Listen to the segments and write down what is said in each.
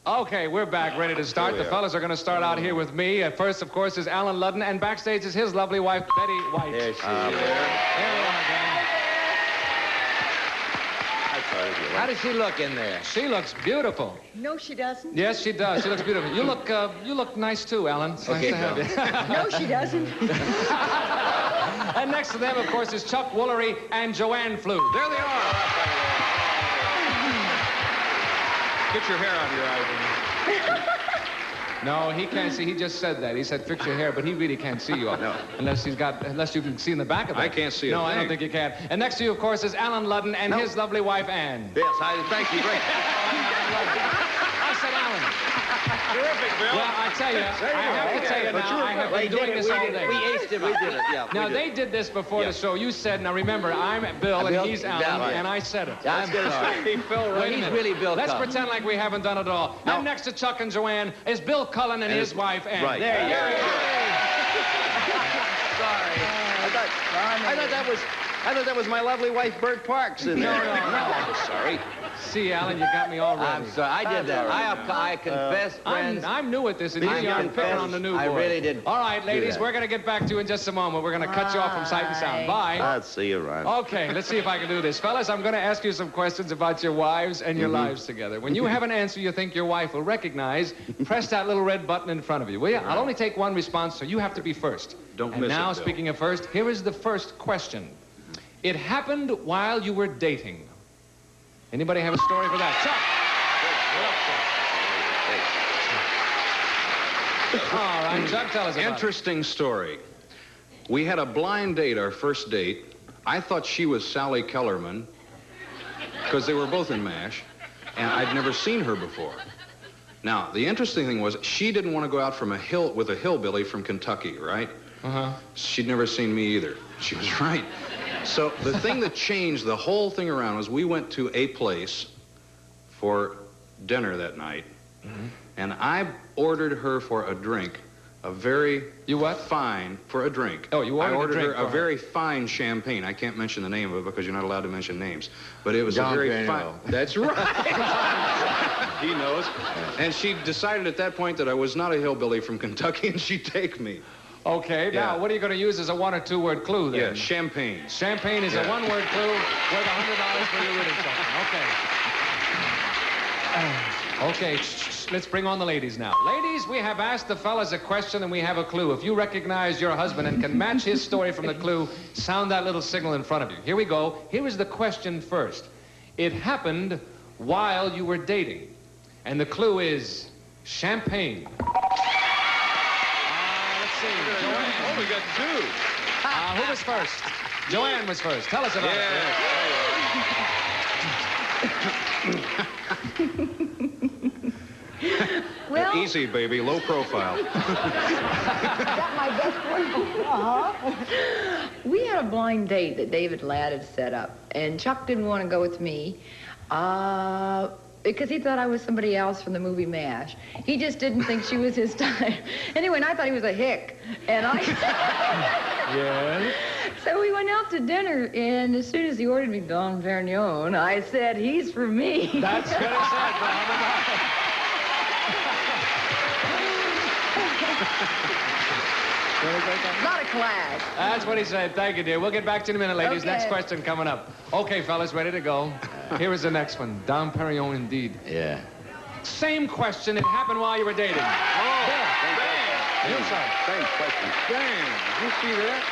Okay, we're back, ready to start. The fellas are going to start out here with me. At first, of course, is Alan Ludden, and backstage is his lovely wife, Betty White. There she is. There we are again. How does she look in there? She looks beautiful. No, she doesn't. Yes, she does. She looks beautiful. You look nice too, Alan. It's nice to have you. No, she doesn't. And next to them, of course, is Chuck Woolery and Joanne Flew. There they are. Get your hair out of your eyes. No, he can't see. He just said that. He said, fix your hair, but he really can't see you. No. Unless you can see in the back of it. I can't see a No, I don't thing. think you can. And next to you, of course, is Alan Ludden and his lovely wife, Ann. Yes, thank you. Great. I said Alan. Terrific, Bill. Well, I tell you, I have to tell you now, I have been doing this all day. We aced it. We did it. Yeah. Now, they did this before the show. You said, now remember, I'm Bill and he's Alan, and I said it. I'm sorry. Wait a minute. Really Bill Let's Cullen. pretend like we haven't done it all. No. And next to Chuck and Joanne is Bill Cullen and his wife, Ann. Right. There you go. Sorry. I thought that was my lovely wife, Bert Parks, in there. No. Sorry. See, Alan, you got me all ready. I'm sorry. I did that. I confess, friends. I'm new at this, and you are picking on the new boy. I really did. All right, ladies, that. we're going to get back to you in just a moment. We're going to cut you off from sight and sound. Bye. I'll see you around. Okay, let's see if I can do this. Fellas, I'm going to ask you some questions about your wives and your lives together. When you have an answer you think your wife will recognize, press that little red button in front of you, will you? I'll only take one response, so you have to be first. Don't and miss it, now, Bill. speaking of first, here is the first question. It happened while you were dating. Anybody have a story for that? Chuck! All right, Chuck, tell us about Interesting story. We had a blind date, our first date. I thought she was Sally Kellerman because they were both in MASH, and I'd never seen her before. Now, the interesting thing was she didn't want to go out from with a hillbilly from Kentucky, right? Uh-huh. She'd never seen me either. She was right. So the thing that changed the whole thing around was we went to a place for dinner that night, and I ordered her for a drink, a very fine, for a drink. Oh, you ordered I ordered a drink her a for very fine champagne. I can't mention the name of it because you're not allowed to mention names. But it was a very fine... That's right. He knows. And she decided at that point that I was not a hillbilly from Kentucky, and she'd take me. Okay, now, what are you going to use as a one- or two-word clue, then? Yeah, champagne. Champagne is a one-word clue worth $100 for your reading session. Okay. Let's bring on the ladies now. Ladies, we have asked the fellas a question and we have a clue. If you recognize your husband and can match his story from the clue, sound that little signal in front of you. Here we go. Here is the question first. It happened while you were dating. And the clue is champagne. Let's see. Joanne. Oh, we got two. Who was first? Joanne was first. Tell us about it. Well, Easy, baby. Low profile. is that my best one? We had a blind date that David Ladd had set up, and Chuck didn't want to go with me because he thought I was somebody else from the movie MASH. He just didn't think she was his type. Anyway, and I thought he was a hick, and I... Yeah. So we went out to dinner, and as soon as he ordered me Don Perignon, I said, he's for me. That's good as said, Bob. Not a class. That's what he said. Thank you, dear. We'll get back to you in a minute, ladies. Okay. Next question coming up. Okay, fellas, ready to go? Here is the next one. Dom Perignon, indeed. Yeah. Same question. It happened while you were dating. Oh, Bill. You start. Thanks, question. damn. Did you see that?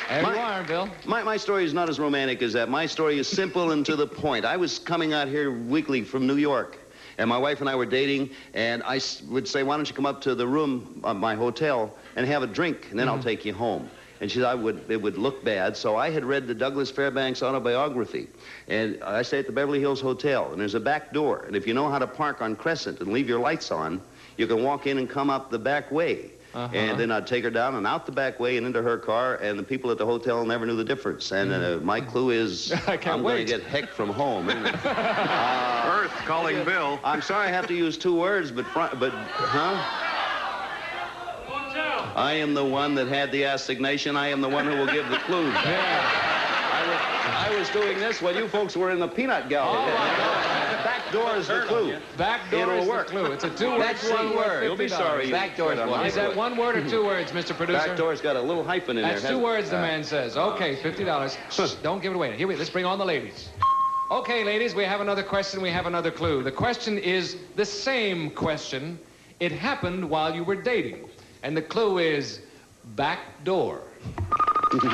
There you are, Bill. My story is not as romantic as that. My story is simple and to the point. I was coming out here weekly from New York, and my wife and I were dating, and I would say, why don't you come up to the room of my hotel and have a drink, and then I'll take you home. And she said it would look bad, so I had read the Douglas Fairbanks autobiography, and I stay at the Beverly Hills Hotel, and there's a back door, and if you know how to park on Crescent and leave your lights on, you can walk in and come up the back way. And then I'd take her down and out the back way and into her car, and the people at the hotel never knew the difference. And my clue is I'm going to get heck from home. Isn't it? Earth calling Bill. I'm sorry I have to use two words, but I am the one that had the assignation. I am the one who will give the clues. Yeah. I was doing this while you folks were in the peanut gallery. Oh, my God. Back door is the clue. Back door It'll is work. the clue. It's a two-word That's clue one worth word. You'll be $50. sorry. Back door's one. Is that one word or two words, Mr. Producer? Back door's got a little hyphen in there. That's two words, the man says. Okay, $50. Shh, don't give it away. Here let's bring on the ladies. Okay, ladies, we have another question. We have another clue. The question is the same question. It happened while you were dating. And the clue is back door. You're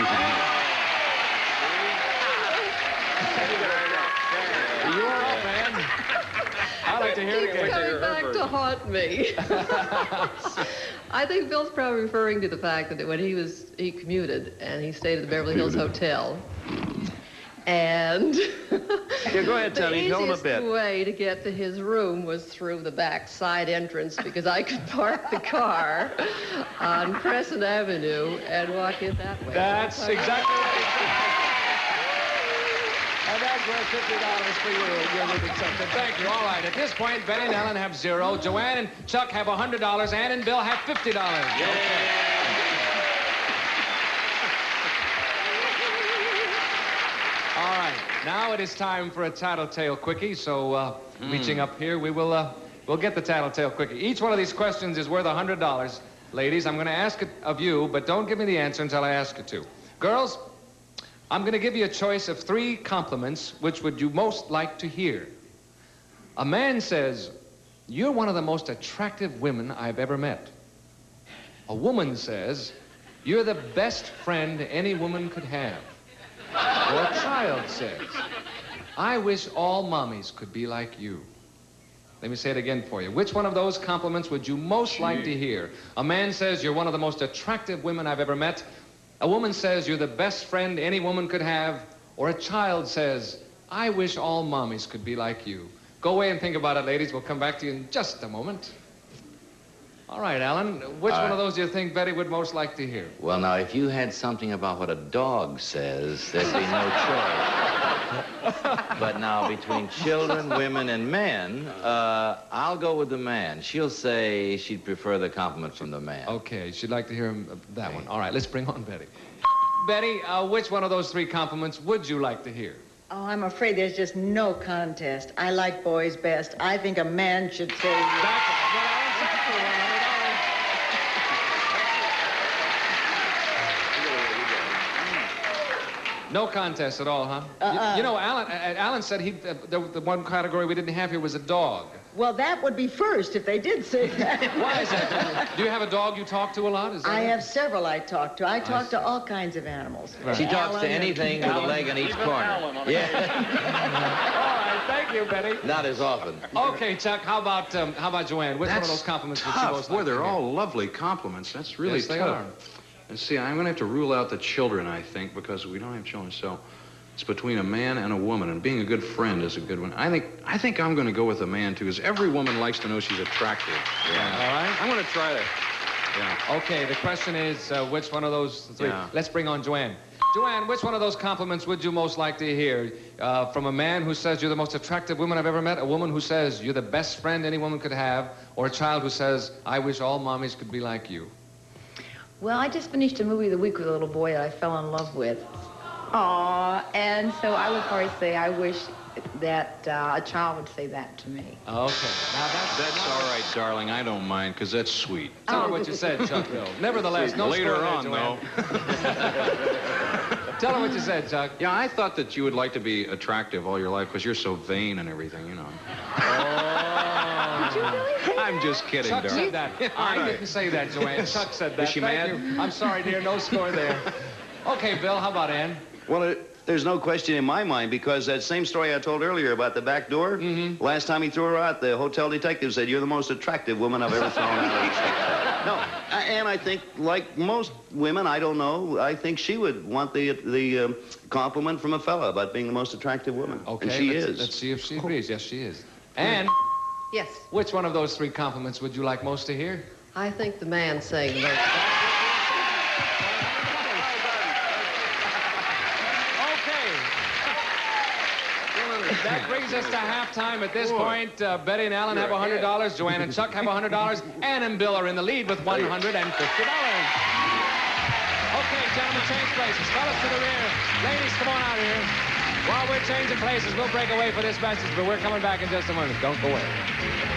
up, man. I'd like to hear it Keeps again. coming back to haunt me. I think Bill's probably referring to the fact that when he commuted and he stayed at the Beverly Hills Hotel. And Yeah, go ahead, Tony. Tell him a bit. the easiest way to get to his room was through the back side entrance because I could park the car on Crescent Avenue and walk in that way. That's exactly right. And that's worth $50 for you. You're with accepted. Thank you. All right. At this point, Betty and Ellen have $0. Joanne and Chuck have $100. Ann and Bill have $50. Okay. All right. Now it is time for a Tattletale Quickie. So reaching up here, we'll get the Tattletale Quickie. Each one of these questions is worth $100. Ladies, I'm going to ask it of you, but don't give me the answer until I ask it to. Girls, I'm going to give you a choice of 3 compliments. Which would you most like to hear? A man says, "You're one of the most attractive women I've ever met." A woman says, "You're the best friend any woman could have." Or a child says, "I wish all mommies could be like you." Let me say it again for you. Which one of those compliments would you most like to hear? A man says, "You're one of the most attractive women I've ever met." A woman says, "You're the best friend any woman could have." Or a child says, "I wish all mommies could be like you." Go away and think about it, ladies. We'll come back to you in just a moment. All right, Alan, which one of those do you think Betty would most like to hear? Well, now, if you had something about what a dog says, there'd be no choice. But now, between children, women, and men, I'll go with the man. She'll say she'd prefer the compliment from the man. Okay, she'd like to hear that one. All right, let's bring on Betty. Betty, which one of those 3 compliments would you like to hear? Oh, I'm afraid there's just no contest. I like boys best. I think a man should say... No contest at all, huh? You know, Alan said the one category we didn't have here was a dog. Well, that would be first if they did say that. Why is that? Do you have a dog you talk to a lot? Is that I it? have several I talk to. I talk to all kinds of animals. Right. She talks Alan to anything with a leg in each corner. Yeah. All right, thank you, Betty. Not as often. Okay, Chuck, how about Joanne? Which one of those compliments would you most like Boy, to they're hear? all lovely compliments. That's really Yes, they tough. are. And see, I'm going to have to rule out the children, I think, because we don't have children. So it's between a man and a woman, and being a good friend is a good one. I think I'm going to go with a man, too, because every woman likes to know she's attractive. Yeah. All right. I'm going to try that. Yeah. Okay, the question is, which one of those 3? Yeah. Let's bring on Joanne. Joanne, which one of those compliments would you most like to hear? From a man who says you're the most attractive woman I've ever met, a woman who says you're the best friend any woman could have, or a child who says, "I wish all mommies could be like you"? Well, I just finished a movie of the week with a little boy that I fell in love with. Aw, and so I would probably say I wish that a child would say that to me. Okay, now That's all right, darling. I don't mind, because that's sweet. Tell her what you said, Chuck. Nevertheless, no Later score there, on, Joanne. though. Tell her what you said, Chuck. Yeah, I thought that you would like to be attractive all your life because you're so vain and everything, you know. Did you really say I'm just kidding, Chuck darling. said that. I didn't say that, Joanne. Chuck said that. Is she Thank mad? you. I'm sorry, dear. No score there. Okay, Bill, how about Ann? Well, there's no question in my mind, because that same story I told earlier about the back door, last time he threw her out, the hotel detective said, "You're the most attractive woman I've ever thrown out." No, and I think, like most women, I don't know, I think she would want the compliment from a fella about being the most attractive woman. Okay, and she let's, is. Let's see if she agrees. Yes, she is. Ann, Yes, which one of those 3 compliments would you like most to hear? I think the man saying those. Okay. That brings us to halftime at this point. Betty and Alan have $100. Joanne and Chuck have $100. Ann and Bill are in the lead with $150. Okay, gentlemen, change places. Fellas to the rear. Ladies, come on out here. While we're changing places, we'll break away for this message, but we're coming back in just a moment. Don't go away.